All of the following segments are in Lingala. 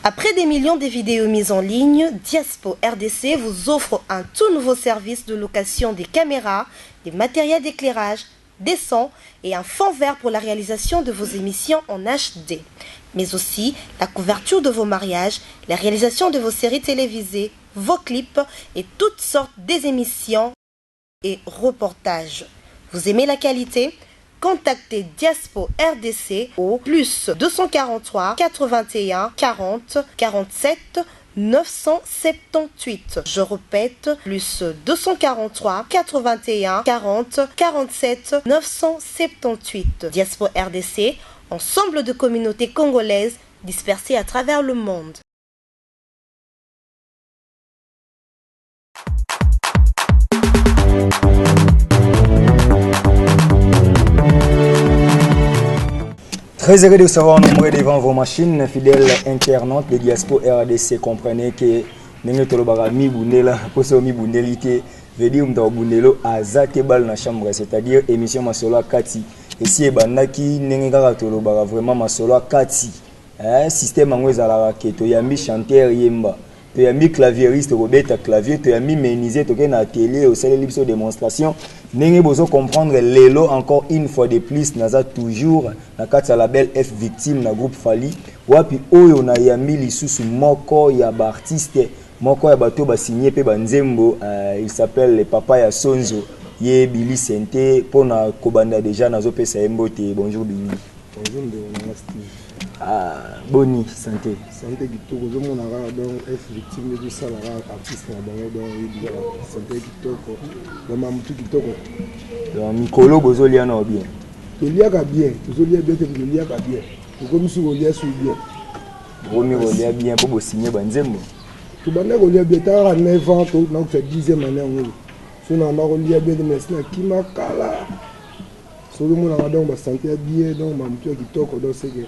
Après des millions de vidéos mises en ligne, Diaspo RDC vous offre un tout nouveau service de location des caméras, des matériels d'éclairage, des sons et un fond vert pour la réalisation de vos émissions en HD. Mais aussi la couverture de vos mariages, la réalisation de vos séries télévisées, vos clips et toutes sortes des émissions et reportages. Vous aimez la qualité ? Contactez Diaspo RDC au plus 243 81 40 47 978. Je répète, plus 243 81 40 47 978. Diaspo RDC, ensemble de communautés congolaises dispersées à travers le monde. Très heureux de savoir nombreux devant vos machines, fidèles internautes de Diaspo RDC. Comprenez que nous tolobara mi bunela, poso mi bunelité, veut dire mta bunelo azate bal na chambre, c'est-à-dire émission masolo kati. Et si ebanaki nengara tolobara vraiment masolo kati. Système angweza la raketo yambi chanteur yemba. Tu as mis claviériste, Robert clavier, tu as mis ménisé, tu as un atelier au sein de l'ipso démonstration. N'ayez besoin de comprendre l'élo encore une fois de plus, naza toujours na kati la belle F victime na groupe Fali. Wapi oyo na yambi lisusu moko ya ba artiste, moko ya bato ba signé pe banzembo, il s'appelle le papa ya Sonzo, ye Billy Sente, pona kobanda déjà nazo pesa mbote. Bonjour Billy. Bonjour Steve. Boni, santé. Santé qui tout le monde a donc F victime de ça, artiste dans santé qui tout dans ma mutu qui tout. Donc Mikolo bozolia na bien. To lia ka bien, to lia bien, to lia ka bien. To comme si on lia sous bien. Romi rolia bien pour signer banzembo. To banda ko lia bien ta 9 ans to donc c'est 10e année on. So na ma ko lia bien mais c'est qui m'a kala. So le monde a donc ba santé bien donc ma mutu qui tout donc c'est que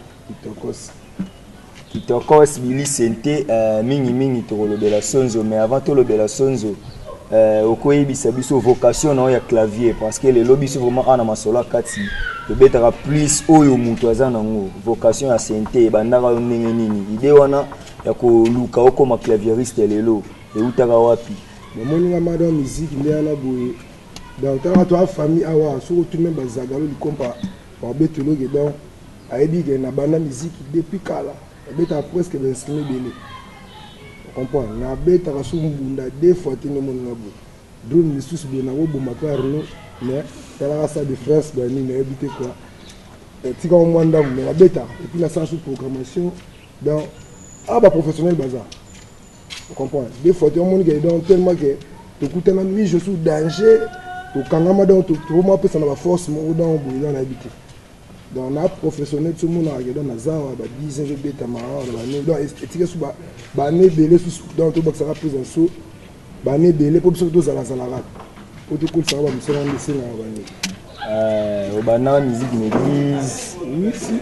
Kitokos Billy Sente mingi to de la Sonzo, mais avant tout le de la Sonzo okoyebisa biso vocation na ya clavier parce que le lobby c'est vraiment ana masolo kati to betara plus oyo mutu azana ngo vocation ya Sente bandaka ndenge nini idée wana ya ko luka okoma clavieriste lelo e utaka wapi moni nga madame musique ndela boye dans ta famille awa surtout même bazagalo likompa pa betelo ke donc ayebi que na banda musique depuis kala beta presque 25 bele comprends na beta rasu mbunda deux fois tino mona bo drone ni susu be na wo bo makarno mais tala sa de France ba ni na habité quoi tika o mwanda mo na beta et puis la sens programmation donc aba professionnel bazar tu comprends deux fois tino mona donc tellement que to kutana mi je suis danger to kangama donc to moi peut ça na force mo dans bo na habité. Donc on a professionnel tout le monde a regardé dans Zawa, 10 ans je bête ma donc étiquette sous bané belé sous dans tout box ça prise en saut bané belé pour sur 12 à la salade pour tout cool ça va me faire un dessin au bana musique l'église oui si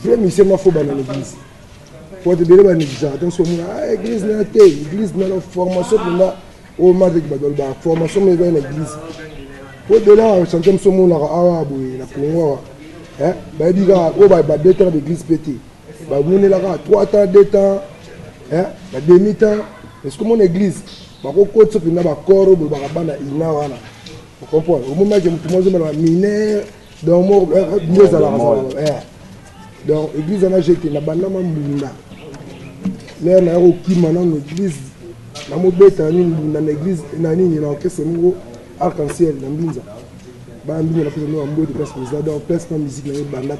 vrai monsieur m'a faut bané l'église pour te belé bané déjà attention mon église na té église na la formation pour na au madrid badol ba formation mais dans l'église pour de là chanter son monde a boy la pour bah diga oh bah 2 temps d'église pété bah vous là 3 temps 2 temps bah demi temps est-ce que mon église bah ko ko tsopi na ba koro ba bana ina wana vous comprenez au moment que tout le monde mineur donc moi mieux à la donc église na jeté na bana mambunda là na ko kimana église na mo beta ni na église na nini na kese ngo arc-en-ciel na mbinza bambi na fait nous en mode parce que ça donc presque musique na banda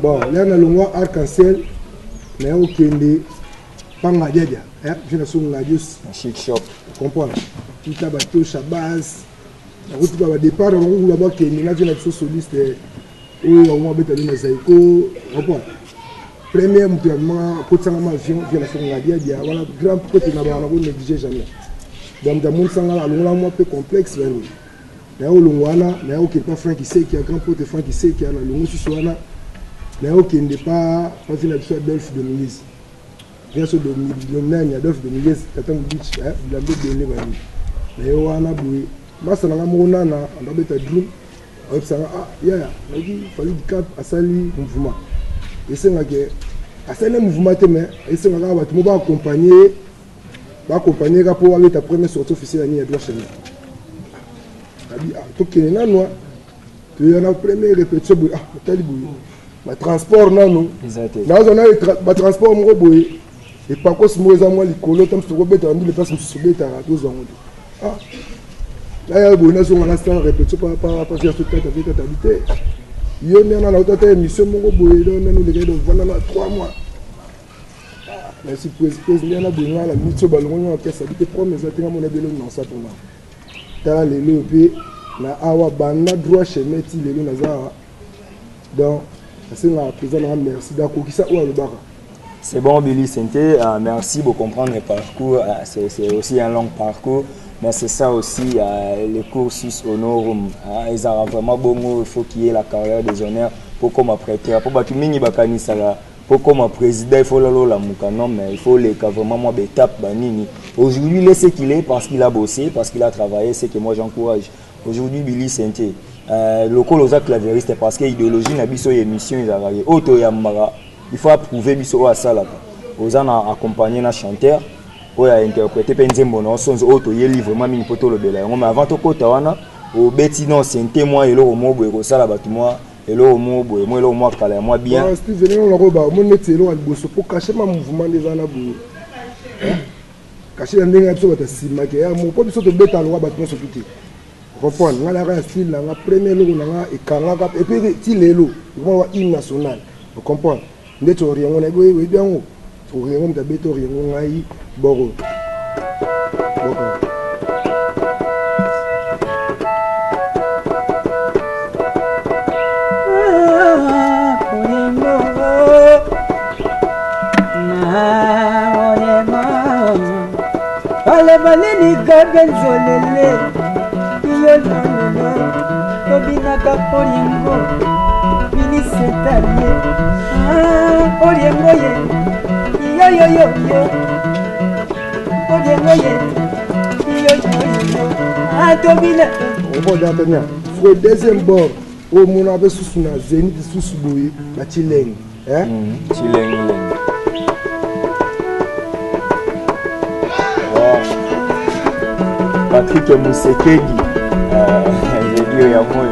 bon là na longwa arc-en-ciel na okende panga dia je na songa dios chic shop comprends tout ba to shabaz na route ba départ on la ba kende na je na soliste ou on va beta na zaiko comprends premier mouvement pour ça ma avion je na songa dia voilà grand côté na ba na ko négliger jamais donc dans mon sanga la longwa moi peu complexe là na olongwana na okepa Frank qui a grand pote Frank qui a na longo suswana na okende pa vina biso Adolphe Dominguez bien sûr Dominguez Adolphe Dominguez Katangu Beach blambe bele bani na wana boui masa na mona na ndabeta dream obsanga ya na di fali cap asali mouvement et c'est là que C'est un mouvement, mais il se va accompagner pour aller ta première sortie officielle à droit chez nous. Tu es là, tu es la première répétition. Le transport, non. Le transport, et par contre, moi, les colos, comme je te dis, les personnes qui sont subies à 12 ans. Là, il y a une répétition par rapport à ce que tu as habité. Il y a une émission, nous avons 3 mois. Merci président na bonga la mitso balongo ke ça dit promesse atenga mon ebelo non ça pour moi tala lelo pe na awa banda droit chemin ti lelo na za donc c'est la président merci d'akokisa ou alobaka. C'est bon Billy Santé, merci pour comprendre le parcours, c'est aussi un long parcours mais c'est ça aussi les cursus honorum ils ont vraiment bon il faut qu'il y ait la carrière des honneurs pour comme prêter pour batu mingi bakanisa la pour comme président, il faut la non, mais il faut les vraiment moi étape banini. Aujourd'hui, il est ce qu'il est parce qu'il a bossé, parce qu'il a travaillé, c'est que moi j'encourage. Aujourd'hui, Billy Santé, le colosa clavieriste parce que l'idéologie n'a biso émission ils avaient auto yambara. Il faut approuver biso à ça là. Aux ans accompagner na chanteur, ou à interpréter penzembo non sons auto yeli vraiment mini poto le bela. Mais avant to kota wana, au beti non Santé moi et le romo boy ça là batu moi. Et là, moi bien. Si vous venez au Roba, mon métier est pour cacher mon mouvement des années. Cacher la dernière chose, c'est que mon propre sorte de bête à loi, bâtiment sur tout. Reprendre, on a la style, la première loi, et puis il est l'eau, on va hymne national. Vous comprenez? N'est-ce pas rien, on est bien haut. Pour rien, on a bête, on a eu Boro. Baleni gabenzolele iyololo tobinaka poliengo minisetalie poliengo ye iyoyoyoyo poliengo ye iyoyoyo tobina bon d'entendre faut deuxième bord au mon avait sous na zénith sous boye ba chileng chileng Patrick Musekegi, je dis à moi,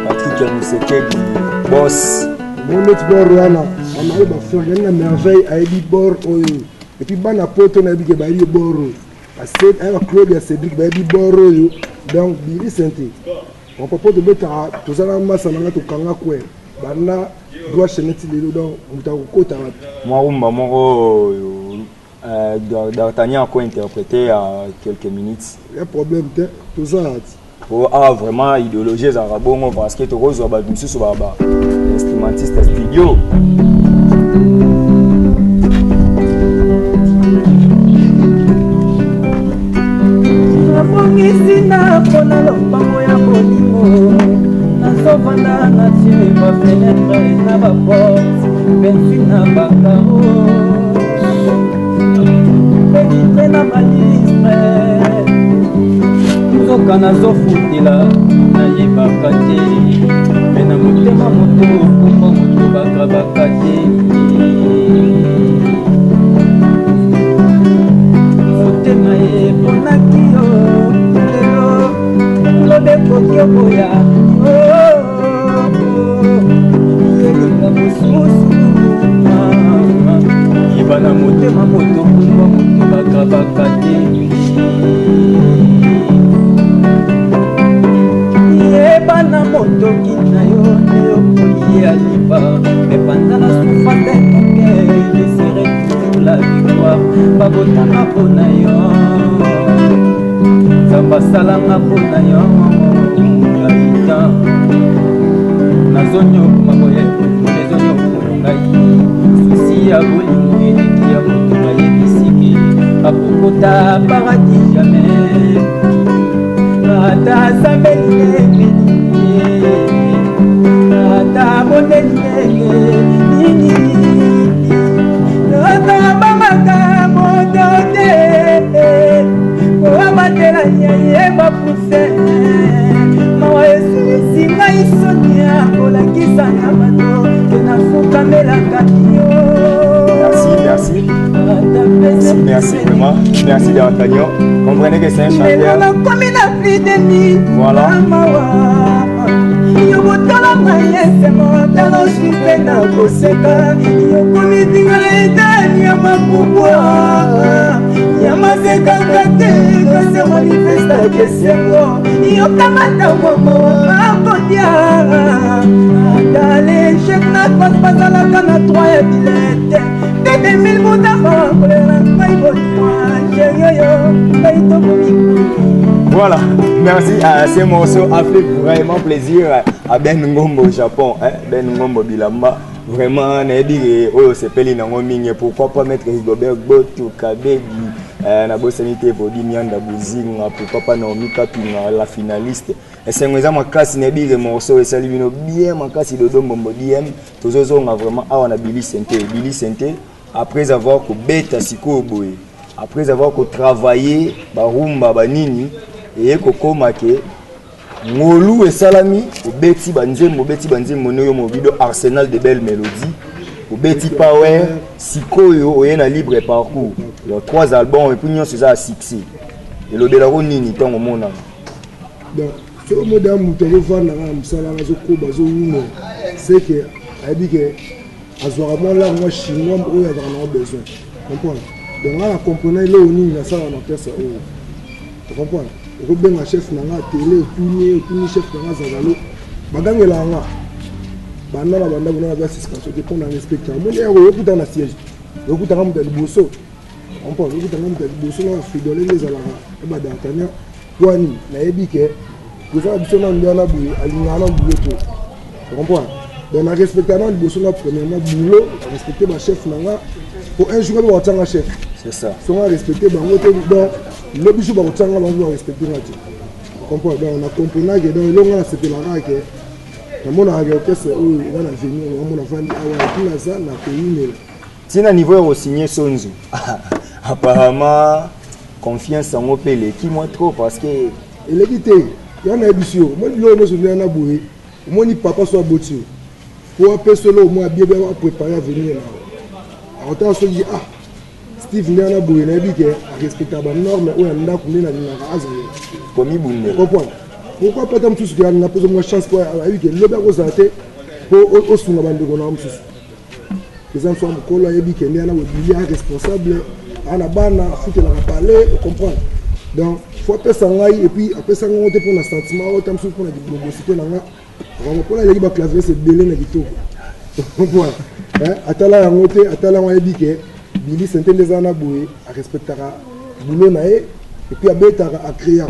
Patrick Musekegi, boss. Mon autre bord, on a fait une merveille à Ebi Bor, et puis ban à Poto, on a dit que Baïli Bor, à Claude, à Cédric, Baïli Bor, donc Billy Santé. On peut pas de mettre à tout ça dans la masse, on a tout kanga kwe, bana doit chaîner les deux dans le côté. Moi, D'Artagnan a interprété à quelques minutes. Il y a un problème, tout ça. Vraiment, idéologie arabo parce que tu reçois l'instrumentiste studio. na malistre nzoka nazofutela nayebaka te me na motema moto kuma moto bagrabaka te motema ye mponaki yo lelo lobekoki okoya yelinga mosusu bana motema moto kumba moto bagrabaka te yebana motoki na yo nde okoyi aliba me panda na souffrance moke desire toujours la victoire babotanga mpo na yo nzambe asalanga mpo na yo aita nazonyokuma boye ezonyokolo ngai susi ya bolingo eleki ya moto bayebisiki akokota paradis jamais ata asambeli ata mondeli nini ata bamaka moto te oabatela yayeba puse mawa esusi ngai sonia kolakisa na bato Merci vraiment. Merci d'Antonio. Comprenez que c'est un chanteur. Voilà. Voilà, merci à ces morceaux a fait vraiment plaisir à Ben Ngombo au Japon, hein? Ben Ngombo Bilamba. Vraiment, c'est Peli Nangomingue, pourquoi pas mettre Rigobert Botou, Kabedi, na Bossanité pour Dimianda Bouzinga, pourquoi pas Naomi Kapinga, la finaliste. Et c'est un exemple, casse Nebire morceau et salut bien, ma casse de Dombo DM, tous autres on a vraiment, on a Billy Senté, après avoir que bête à Siko Boé, après avoir que travaillé, Barumba, Banini, et Koko Make. Ngolu et Salami, au Betty Banzem, Monoyo Mobido, Arsenal de belles mélodies, au Betty Power, Sikoyo, au Yena Libre Parcours. Il y a 3 albums et puis nous sommes à 6. Et le Belaro Nini, tant au monde. Donc, ce modèle, c'est que, elle dit que, à ce moment là, moi, chinois, on a besoin. Comprends? Donc, là, la comprenez, là, on a ça, on a fait ça. Tu comprends? Robin a chef nanga télé tout chef nanga zazalo baganga la nga banda la banda buna ba suspension de pour respecter mon ya wo kuta na siège wo kuta ngam de bosso on peut wo kuta ngam de bosso na fidole les ala ba d'Antonio wani na ebike kuza biso na ndana bu alinga na bu to tu comprends donc na respecter na bosso na premièrement boulot respecter ma chef nanga pour un jour ba tanga chef c'est ça so na respecter bango te donc le bijou va respecter la vie. On comprend, on a compris que dans le long, c'était la rare que mon orchestre où on a venu, on a vendu à ça, on a payé. Si à niveau au signé Sonzu, apparemment, confiance en Opélé, qui moi trop parce que. Il est quitté, il y en a des bisous. Moi, je suis venu à Boué, moi, ni papa soit boutu. Pour appeler cela, moi, bien préparé à venir là. En tant que ah. Steve Ndiana Boué n'a dit qu'elle respecte la norme ou elle n'a pas de pourquoi pas tant tout ce qu'il y a une chance pour avoir que le bateau s'arrête pour au sous la bande de Gonam. Les enfants de Kola et Biké Ndiana Boué responsable à la banne, à foutre la palais, comprendre. Donc, il faut appeler ça et puis après ça, on te prend un sentiment, autant que pour la diplomacité. On va prendre les claviers, c'est délai négatif. Comprendre. Atala Angote, Atala Wabiké. Billy Senté les Anaboué, à respecter boulot naé, et puis à bêta à créer.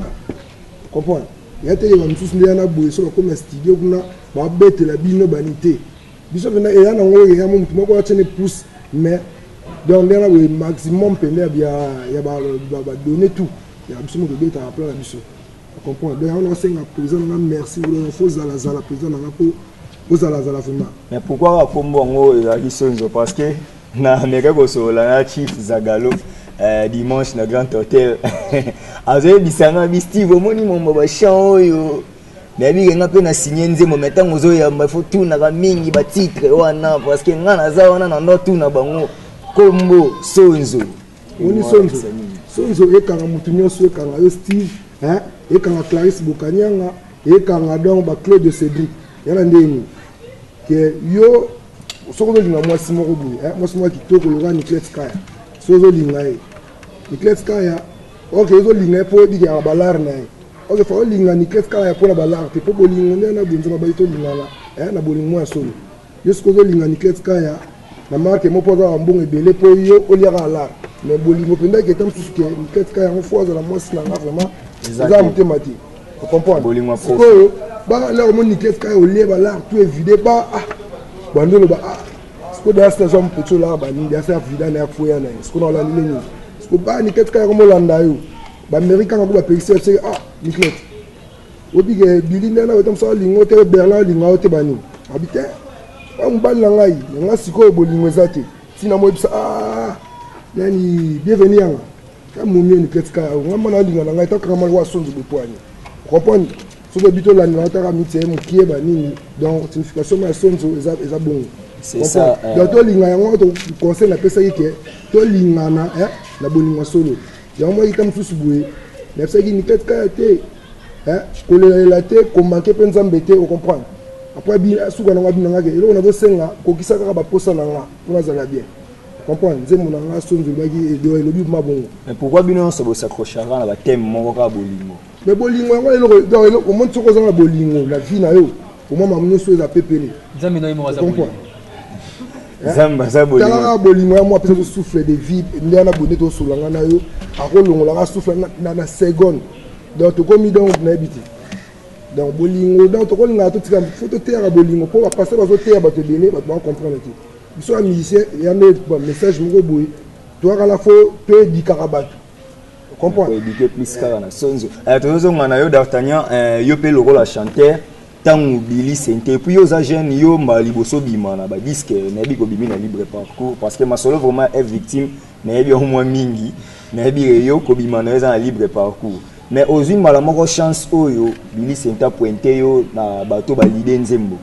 Comprends? Il y a des gens qui sont Anaboué, sur comme un studio, qui a bêté la bino banité. Bisous, il y a un angle, il y a un monde qui m'a tenu pouce, mais dans le maximum, il y a donné tout. Il y a absolument de bêta à plein la bisou. Comprends? Donc, on a fait un président, merci, il faut la président, pour la vraiment. Mais pourquoi à Combo, il y a des parce que na Amerika so la Chief Zagalo dimanche na Grand Hotel azoye bisanga bi Steve omoni momba ba champ yo na bi nga pe na signer nzemo metango zo ya mba fotu na mingi ba titre wana parce que nga na za wana na ndotu na bango Kombo Sonzo oni Sonzo ekanga mutu nyonso ekanga yo Steve ekanga Clarisse Bokanyanga ekanga donc ba Claude Cédric yana ndeni que yo sokozo linga mwasi moko boye mwasi moko kitoko loka Niclette Kaya sozo linga ye Niclette Kaya ok ezo linga po diki ya balar na ye ok fa linga Niclette Kaya po na balar te po bolingo nde na bonzema baito linga na bolingo ya solo yo sokozo linga Niclette Kaya na marque mo poza wa mbongo ebele po yo oliaka alar mais bolingo penda ke tam susu ke Niclette Kaya on fois la mwasi na nga vraiment eza mutema te tu comprends bolingo pro ba là mon Niclette Kaya olie balar tout évidé ba bandolo ba ce que dans cette zone petit là ba ni ça vida na foya na ce qu'on a la ligne ce que ba Niclette Kaya comme landa yo ba américain ko ba pexer c'est Niclette obi ke bilina na wetam ça lingo te berla lingo te bani habite on ba la ngai nga siko bolingo ezate tina mo bisa nani bienvenue yanga ka mumio Niclette Kaya nga na lingo na ngai ta kama wa sonzo bepwani comprendre so de bito la nota ka mitie mo kieba nini donc signification ma sonzo eza bon C'est ça. Donc to linga yango to conseil na pesa yake to linga na la bolingo solo. Yango moi itam susu boye. Na pesa ki ni ket ka te. Ko la te ko manquer penza mbete o comprendre. Après bien suka na ngabina ngake. Elo na bo senga ko kisaka ba posa na nga. Pour za bien. Comprendre nzembo na nga sonzo baki do elobi mabongo. Mais pourquoi bino so bo s'accrochera na ba thème moko ka bolingo? Mais bolingo yango elo ko monte soko za bolingo la vie na yo. Au moment où nous sommes pépélés. Zambino est mort à Zambino. Zamba za bolingo. Tala bolingo moi peut souffler de vie. Ndi ana bonné to solanga na yo. Akolongo la souffle na seconde. Donc to komi donc na habité. Donc bolingo donc to kolinga to tika photo terre bolingo pour passer ba terre ba te donner ba comprendre tout. Ils sont musiciens il y a un message mo boy. To à la fois to di karabat. Comprends? Éduquer plus carana sonzo. Tozo ngana yo d'Artagnan yo pe le rôle à chanteur. Tant Billy Sente puis aux agents yo maliboso bimana ba disque nabi ko bimina libre parcours parce que ma solo vraiment est victime nabi au moins mingi nabi yo ko bimana za libre parcours mais aux une malamoko chance oyo Billy Sente pointé yo na bato ba lider nzembo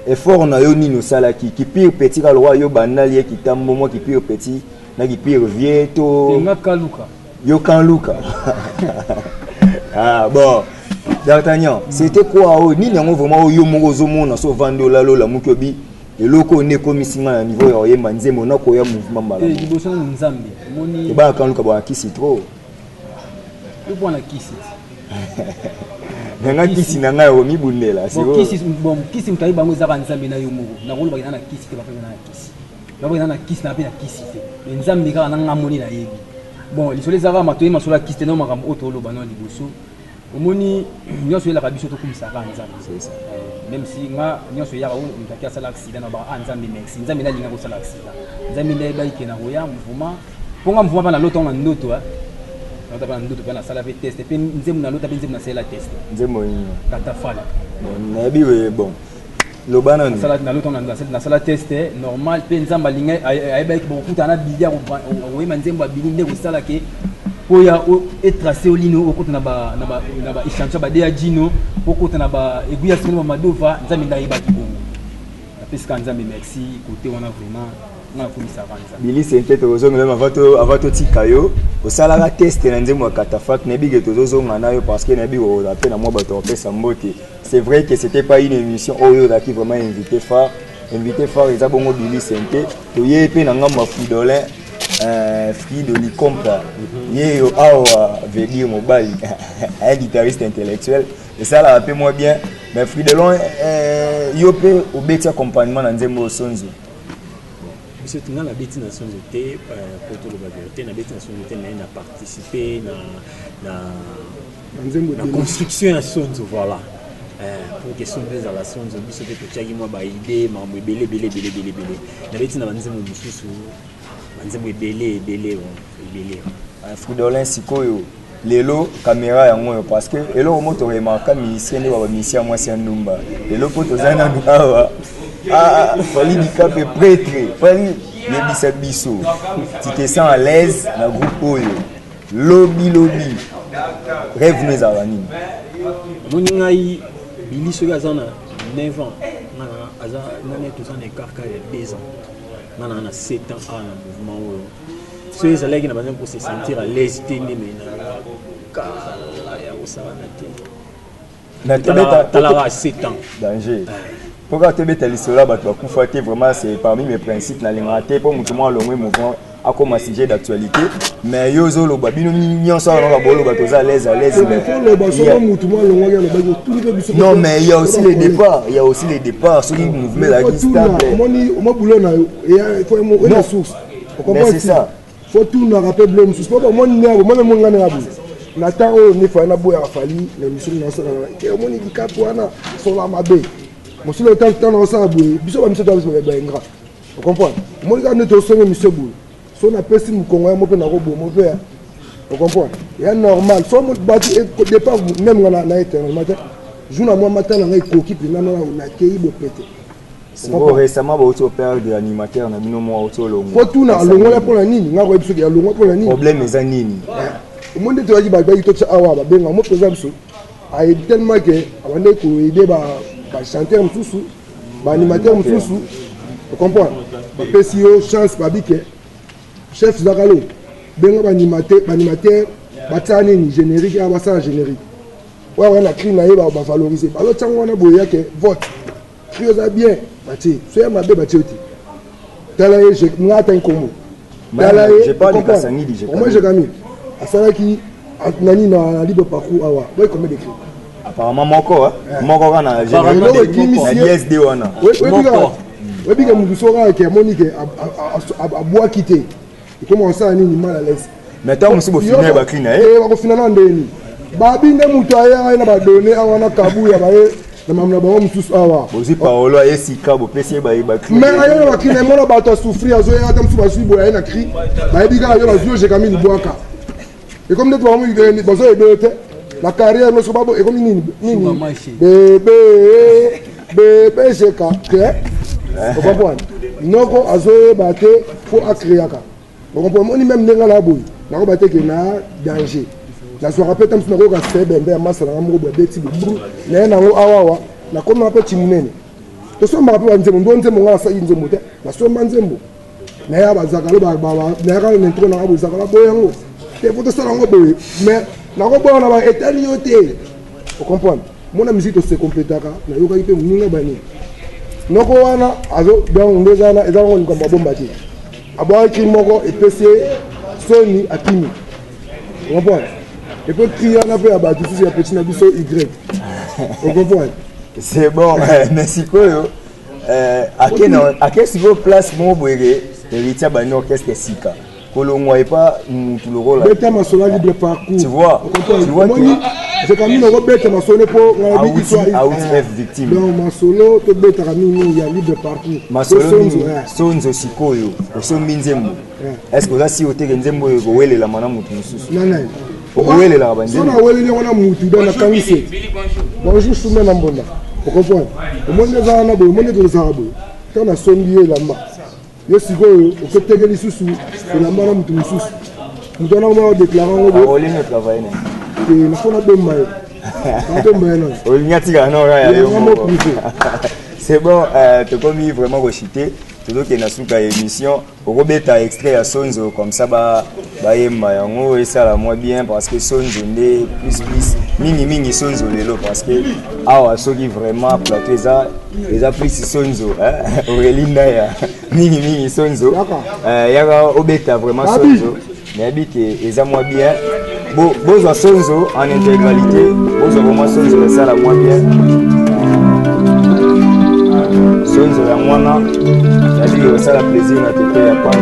effort na yo nino sala ki pire petit ka loi yo banali ki tambo mo ki pire petit na ki pire vieux to yo kan luka ah bon D'Artagnan, c'était quoi ni nango vraiment yo mongozo mona so vando la lola mukobi et loko ne komisinga na niveau ya manzemo na ko ya mouvement mbala. Eh liboso na nzambe. Moni ba kan luka ba kisi trop. Yo bona kisi. Nanga kisi nanga yo mi bundela. Bon kisi bon kisi mutayi bango za nzambe na yo mugo. Na ko ba na kisi ke ba na kisi. Ba ba na kisi na pe na kisi te. Nzambe ka na ngamoni na yebi. Bon lisole za va matoyi masola kisi na makambo otolo bana liboso. Omoni nyonso yela kabiso to kumisaka nzambe c'est ça même si nga nyonso yaka on mutaki asala accident na ba nzambe merci nzambe na linga ko sala accident nzambe na ba ikena roya mvuma ponga mvuma na loto na ndoto na ta ba ndoto na sala ve test pe nzembo na lota pe nzembo na sala test nzembo yinyo katafala na biwe bon lobana na sala na loto na sala test normal pe nzamba linga ay ba ikbo kutana bidia ko wema nzembo abili nde ko sala ke poya et tracé au lino au côté na ba échantillon ba dia dino au côté na ba aiguille sur ma madova nzambe ndai ba kibongo na pesika nzambe merci côté wana vraiment na komisa vanza Billy Sente tozo ngela avato tikayo osala la test na nzembo katafak na bige tozo ngana yo parce que na bigo la peine moi bato pesa mbote c'est vrai que c'était pas une émission oyo qui vraiment invité phare ils a bongo Billy Sente to yepe na ngamba fidolin Free de l'Icompa, Yéyo Awa veut dire mobile, un guitariste intellectuel, et ça l'a rappelé moi bien. Mais Free de Lon, Yopé au bêtis accompagnement dans Nzembo Sonzo. Monsieur Tuna, la bêtise nation était pour tout le bagage, la bêtise nation était n'a participé dans la construction de Sonzo, voilà. Pour question de la Sonzo, monsieur que tu as dit moi bah idée, mais belé. La bêtise n'a pas Nzembo Mususu. Nzembo belé. Fridolin sikoyo lelo caméra yango parce que elo moto remarka musicien ne ba musicien moi c'est ndumba lelo poto zana awa fali dikape prêtre fali lebisa biso tu te sens à l'aise na groupe oyo lobby rêve nous avani moningai Billy soga zana 9 ans na aza na tout ça écart de 2 ans na 7 ans à mouvement ceux qui allaient pour se sentir à l'aise mais na 7 ans danger pourquoi te beta lisola ba to kufaté vraiment c'est parmi mes principes na lingaté pour mutumo longwe mouvement a comme sujet d'actualité mais yozo lo babino nyonso na bolo ba toza à l'aise non mais il y a aussi les départs ceux qui mouvement la qui stable moi boulot na il faut une source mais c'est ça faut tout na rappel blom source pas moi mon ngana ngabu na temps ni fa na boya fali les missions na ça et moi ni dikapo ana sur la mabe moi sur le temps na ça boye biso ba misio tabiso ba ingra vous comprenez moi ga ne to so misio boye so na pesi mu kongo mo pe na robo mo ver vous comprenez et normal so mo bati au départ même na éternel matin jour na moi matin na koki puis na kei bo pété c'est bon récemment ba auto père de animateur na bino mo auto longo faut tout na longo la pour la nini nga ko biso ya longo pour la nini problème eza nini au monde to waji ba to cha awa ba benga mo pesa biso ay tellement que abande ko aider ba chanteur mususu ba animateur mususu Tu comprends? Parce que chance, chef Zakalo, ben animateur, batani générique, abassa générique. Ouais, on a crié naïe, on va valoriser. Alors, tiens, on a besoin que vote. Criez bien, bâti. Soyez ma belle bâti. Talaye, je n'attends qu'au mot. Talaye, j'ai pas de Kassani, moi j'ai gagné. À ça qui nani na libre parcours awa. Ouais, combien d'écrits? Apparemment, Moko, Moko, on a ISD, on a. Oui, bien que nous sommes qui a Monique à bois quitter. Et comment ça, on est mal à l'aise. Mais tant que nous finir, on va cleaner. On va finir en déni. Babi ne moutoya, on va donner à un kabou, à na mamna ba mu tous awa. Bozi Paolo a esika bo pesi ba iba cleaner. Mais ayo wa cleaner, mon ba to souffrir, azo ya tam suba subo ya na cri. Ba ebiga ayo la zio j'ai kamini boaka. Et comme nous avons eu des besoins de la carrière, nous sommes et comme nini bébé j'ai capté. Vous comprenez? Noko azoe bate faut akriaka. Vous comprenez? On même nenga la boy. Na ko bate ke na danger. La so rappelle tam na ko ka sebe mbe masala ngo bo beti bu. Na na ngo awawa. Na ko na pe timunene. To so ma pe wa nzembo ndo nzembo ngala sa nzembo te. Na so ma nzembo. Na ya bazakalo ba na ka na ntro na abo zakala boyango. Te faut ça ngo boy. Mais na ko bona ba etaliote. Vous comprenez? Mon musique se complétaka na yoka ipe muninga bani. Noko wana azo donc ndezana ezango ni komba bomba ti abo ki moko epese soni akimi on comprend et puis crier na pe abatu si ya petit na biso y on comprend c'est bon merci koyo à quel niveau place mon boyé héritier bani orchestre sika kolongwa et pas tout le rôle beta masola libre parcours tu vois j'ai quand même le beta masola pour out F victime donc masolo to beta kamini ya libre parcours masolo sonzo sikoyo osombi nzembo est-ce que là si oteke nzembo ko welela mana mutu mususu non ko welela ba nzembo sona welele wana mutu dans la kangise bonjour soumé na mbonda vous comprenez au monde za na bo monde to za bo to na sombi elamba yo sikoyo okoteke lisusu elamba na mutu mususu mutu na mo déclarer ngo on ligne travail et na fona bemba c'est bon, tu commis vraiment recité. Tout le qui est dans émission, Robert a extrait à Sonzo comme ça, et ça la moins bien parce que Sonzo n'est plus mini Sonzo lelo parce que ah ceux qui vraiment plateau ça les a pris Sonzo Aurélie Naya mini Sonzo yaka Robert vraiment Sonzo mais habite et ça moins bien. Besoin Sonzo en intégralité, besoin vraiment Sonzo ça la moins bien. Sonzo la moins là, j'ai ça la plaisir à te faire pas.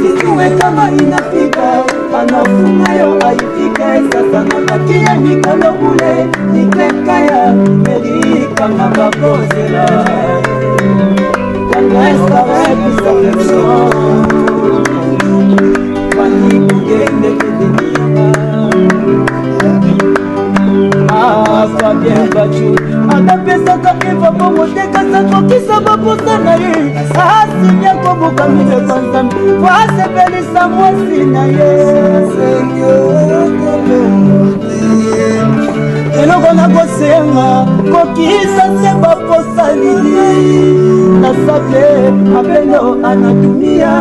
Sijue kama inafika panafuma yo haifike sasa nabakia mikolo kule nikekaya merika mababozela Yangaesa webisa perfection Pani kugende kudeniama Fabien Bachu Agapesaka eva pomoteka satokisa baposa na ye Asimia koboka mile konzambi Wasebelisa mwasi na ye Eloko na kosenga kokisa se baposa lili Nasable apendo anatumia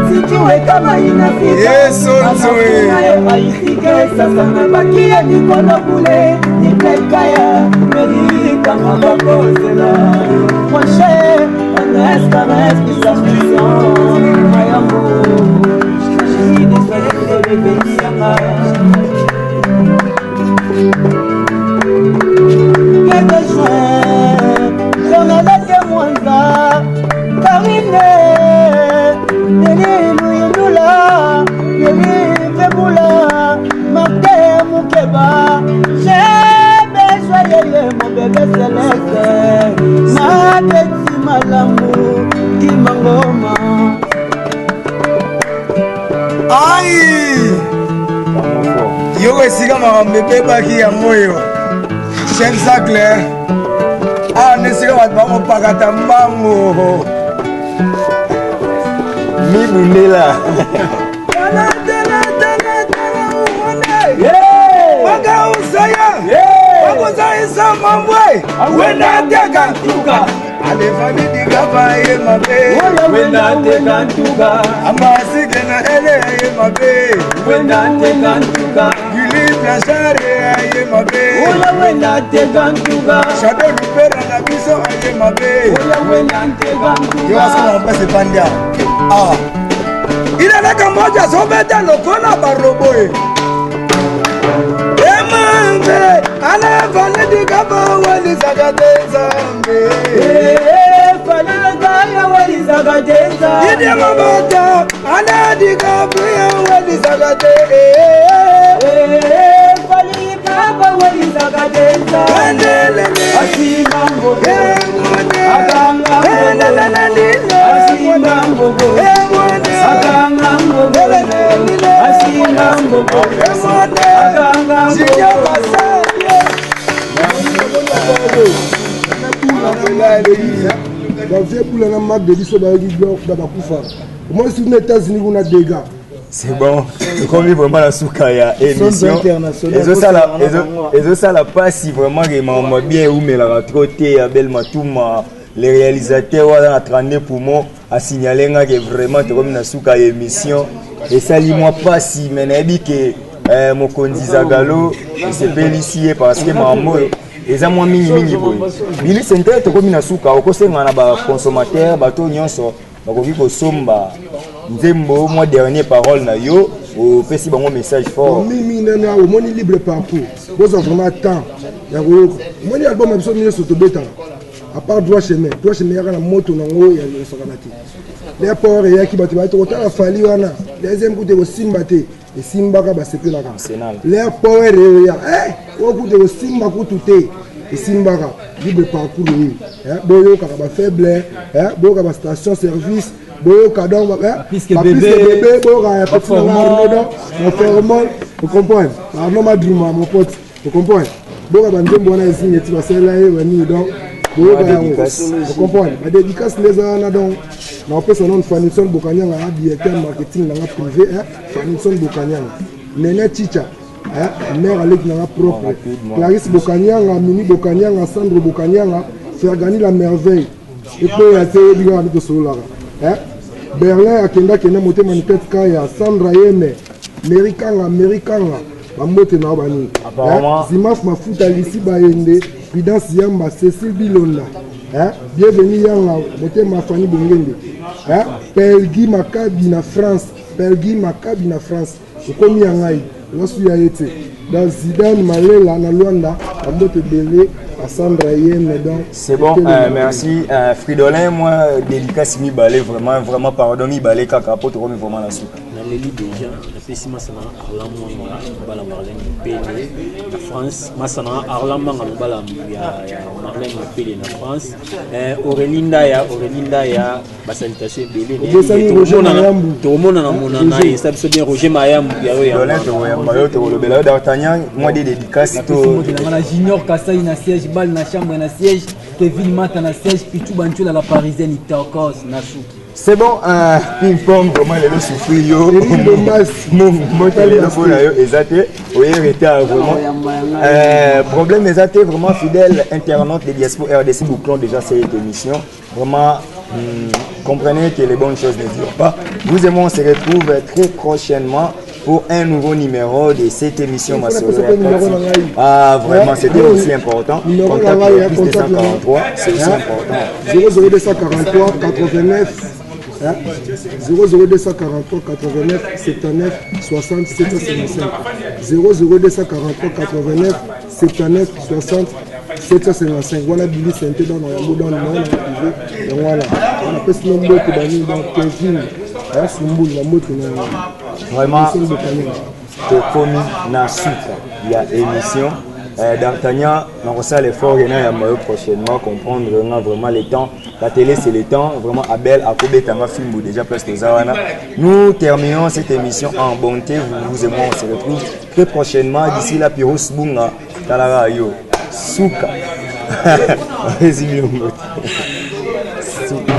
Sijue kama inafika Anafunga ye haifike Sasa nabakia nikolo kule Nikekaya merika mababozela Mon cher, on reste plus affection My amour, je suis désolé de revenir Que besoin, j'en ai la témoinza Karine, Neli Louinoula Neli Feboula Martin Moukeba mon bébé céleste, ma petite malamu, qui m'engoma. Aïe! Yo esika makambe baki ya moyo. Chef Zacle. Ah nesika watu bakopakata mbango. Mi bunela. Waka usaya. Wako zaisa mambwe. Wenda teka tuka. Ale famille digaba ye mabe. Wenda teka tuka. Amasike na ele ye mabe. Wenda teka tuka. Gili plashare ye mabe. Wenda teka tuka. Shadow lupera na biso ye mabe. Wenda teka tuka. Yo asana mpase pandia. Ah. Ila na kamoja sobeta lokona baroboe. Emambe ana vale digaba wali zagadeza me. Fale gaya wali zagadeza. Ide mabata ana digaba wali zagadeza. Fale baba wali zagadeza. Endelele Asimango. Aganga endelele Asimango. Agangambo. Asimango. C'est bon, comme vraiment la souka ya émission. Et ça la passe si vraiment vraiment bien ou mais la trotter à belle matuma les réalisateurs voilà 32 pour moi à signaler que vraiment comme la souka émission et ça lui moi pas si mais nabi que mon Zagalo c'est belicier parce que maman et ça moi mingi boy Billy Center to comme na souka au conseil na ba consommateur bato nyonso bakoki ko somba nzembo moi dernier parole na yo au pesi bango message fort mimi nana au moni libre parcours vous avez vraiment temps ya ko moni album ebiso mini soto beta à part droit chemin ya na moto nango ya le sokanati les port ya ki bati bato kotala fali wana deuxième coup de simba te et simba ka ba sepela ka les port ya o coup de simba ku tuté et simba ka libre parcours boyo ka ba faible boyo ka ba station service boyo kadon puisque bébé boyo ka petit mon fermol vous comprenez non ma druma mon pote vous comprenez boyo ka nzembo wana esigne ti ba sela e wani donc boyo ka vous comprenez la dédicace les ana donc na opesa non Fanison Bokanyanga a directeur marketing na privé Fanison Bokanyanga Nene Chicha mère avec na propre Clarisse Bokanyanga Mini Bokanyanga Sandro Bokanyanga Fergani la merveille et puis ya te biga de solara Berlin akenda kena moté manipette kaya Sandra Yeme Amerikanga bamote na bani Zimaf mafuta lisi bayende Prudence Yamba Cécile Bilonda bienvenue yanga moté ma famille bongende Pelgi Makabi na France okomi yangai lorsque ya été dans Zidane Malela na Luanda bamote belé à Sandra Yeme donc c'est bon merci Fridolin moi dédicace mi balé vraiment pardon mi balé kaka poto comme vraiment la souka na leli déjà na pesi masana Arlam Manga bala Marlène Pélé na France masana Arlam Manga bala ya Marlène Pélé na France Aurelinda ya ba salutation belé to mona na mona na ça se bien Roger Mayam ya Fridolin to mayo to le bela d'Artagnan moi des dédicaces to na Junior Kasai na siège bal na chambre na siège Kevin Mata na siège Pichu Banchola la parisienne Itakos na souki. C'est bon, ping pong, comment les souffrir yo. Mon téléphone là yo, exact. Oui, retard vraiment. Problème exact, vraiment fidèle internaute de Diaspora RDC bouclons déjà cette émission. Vraiment, comprenez que les bonnes choses ne durent pas. Nous aimons se retrouve très prochainement pour un nouveau numéro de cette émission Ah, vraiment, c'était aussi important. Contact plus 243, c'est aussi important. 00243 89 00243 89 79 60 755 00243 89 79 60 755 voilà Billy Santé dans le monde dans le monde privé donc voilà on appelle ce nombre que bani dans Kevin Sumbul la moto vraiment tokomi na suka ya émission D'Artagnan, on ressent l'effort et on prochainement comprendre vraiment le temps. La télé c'est le temps, vraiment Abel a coupé un film déjà presque Zawana. Nous terminons cette émission en bonté, vous aimons, on se retrouve très prochainement d'ici là Piros Bunga talara yo Souka. Vas-y, Souka.